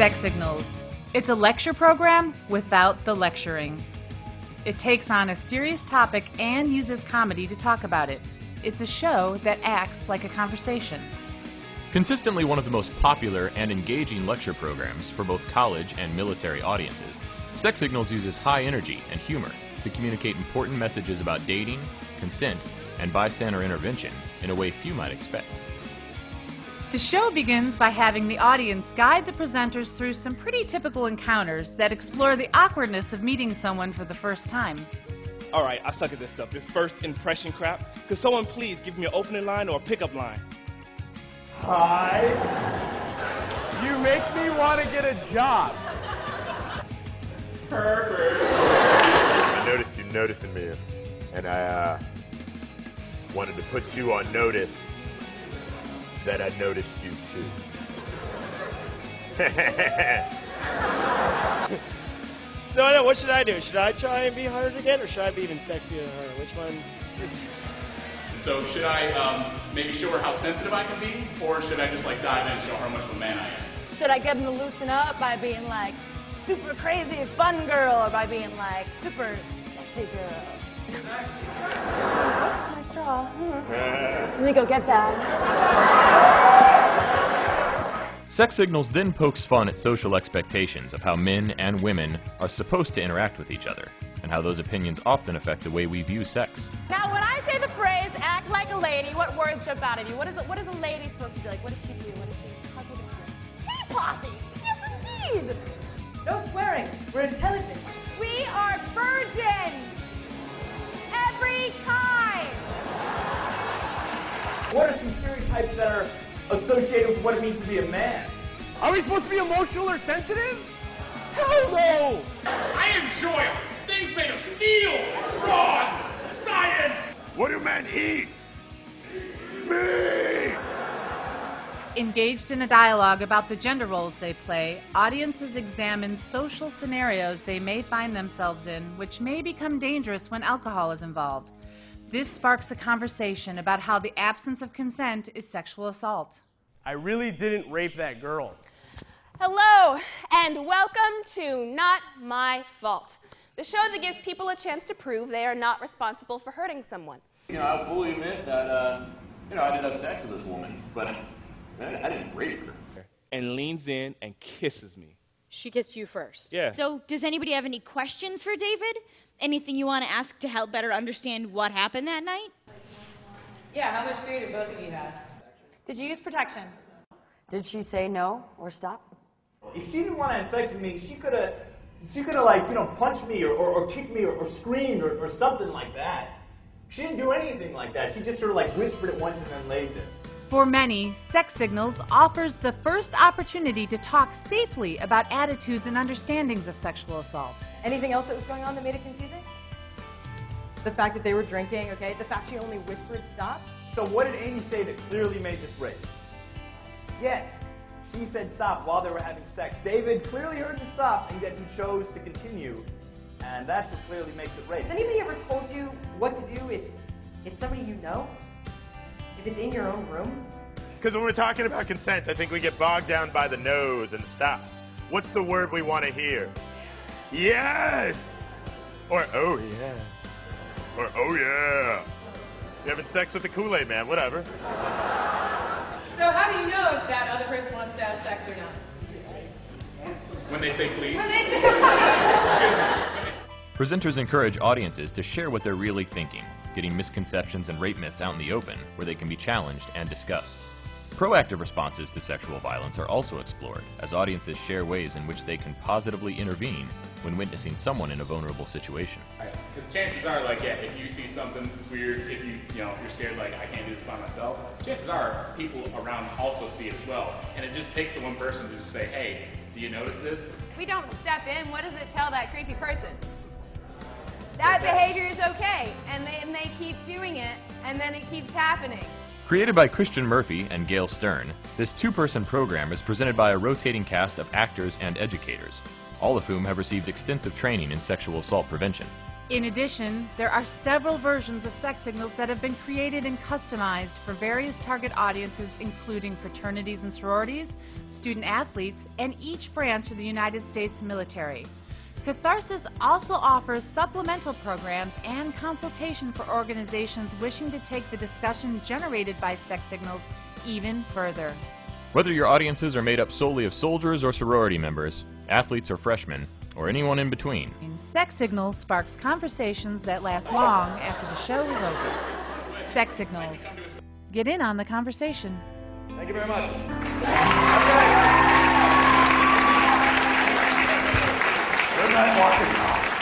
Sex Signals. It's a lecture program without the lecturing. It takes on a serious topic and uses comedy to talk about it. It's a show that acts like a conversation. Consistently one of the most popular and engaging lecture programs for both college and military audiences, Sex Signals uses high energy and humor to communicate important messages about dating, consent, and bystander intervention in a way few might expect. The show begins by having the audience guide the presenters through some pretty typical encounters that explore the awkwardness of meeting someone for the first time. All right, I suck at this stuff, this first impression crap. Could someone please give me an opening line or a pickup line? Hi. You make me want to get a job. Herbert. I noticed you noticing me, and I wanted to put you on notice that I noticed you too. So what should I do? Should I try and be hard again, or should I be even sexier than her? Which one? So should I maybe show her how sensitive I can be, or should I just like dive in and show her how much of a man I am? Should I get him to loosen up by being like super crazy fun girl, or by being like super sexy girl? Oops, my straw. Let me go get that. Sex Signals then pokes fun at social expectations of how men and women are supposed to interact with each other, and how those opinions often affect the way we view sex. Now, when I say the phrase "act like a lady," what words jump out at you? What is a lady supposed to be like? What does she do? What does she? How's her do? Tea parties. Yes, indeed. No swearing. We're intelligent. We are virgins. Every time. What are some stereotypes that are associated with what it means to be a man? Are we supposed to be emotional or sensitive? Hell no! I enjoy things made of steel, fraud, science. What do men eat? Me! Engaged in a dialogue about the gender roles they play, audiences examine social scenarios they may find themselves in, which may become dangerous when alcohol is involved. This sparks a conversation about how the absence of consent is sexual assault. I really didn't rape that girl. Hello, and welcome to Not My Fault, the show that gives people a chance to prove they are not responsible for hurting someone. I fully admit that, I did have sex with this woman, but I didn't rape her. And leans in and kisses me. She kissed you first. Yeah. So, does anybody have any questions for David? Anything you want to ask to help better understand what happened that night? Yeah, how much beer did both of you have? Did you use protection? Did she say no or stop? If she didn't want to have sex with me, she could have like, punched me or kicked me or screamed or something like that. She didn't do anything like that. She just sort of like whispered it once and then laid there. For many, Sex Signals offers the first opportunity to talk safely about attitudes and understandings of sexual assault. Anything else that was going on that made it confusing? The fact that they were drinking, okay? The fact she only whispered stop? So what did Amy say that clearly made this rape? Yes, she said stop while they were having sex. David clearly heard the stop, and yet he chose to continue, and that's what clearly makes it rape. Has anybody ever told you what to do if it's somebody you know? If it's in your own room? Because when we're talking about consent, I think we get bogged down by the no's and the stops. What's the word we want to hear? Yes! Or oh yes. Or oh yeah. You're having sex with the Kool-Aid man, whatever. So how do you know if that other person wants to have sex or not? When they say please. When they say Presenters encourage audiences to share what they're really thinking, getting misconceptions and rape myths out in the open where they can be challenged and discussed. Proactive responses to sexual violence are also explored as audiences share ways in which they can positively intervene when witnessing someone in a vulnerable situation. Because chances are, like, yeah, if you see something that's weird, if you're scared, like, I can't do this by myself, chances are people around also see it as well. And it just takes the one person to just say, hey, do you notice this? If we don't step in, what does it tell that creepy person? That behavior is okay, and they keep doing it, and then it keeps happening. Created by Christian Murphy and Gail Stern, this two-person program is presented by a rotating cast of actors and educators, all of whom have received extensive training in sexual assault prevention. In addition, there are several versions of sex signals that have been created and customized for various target audiences, including fraternities and sororities, student athletes, and each branch of the United States military. Catharsis also offers supplemental programs and consultation for organizations wishing to take the discussion generated by sex signals even further. Whether your audiences are made up solely of soldiers or sorority members, athletes or freshmen, or anyone in between, Sex Signals sparks conversations that last long after the show is over. Sex Signals. Get in on the conversation. Thank you very much. Good night, Marcus.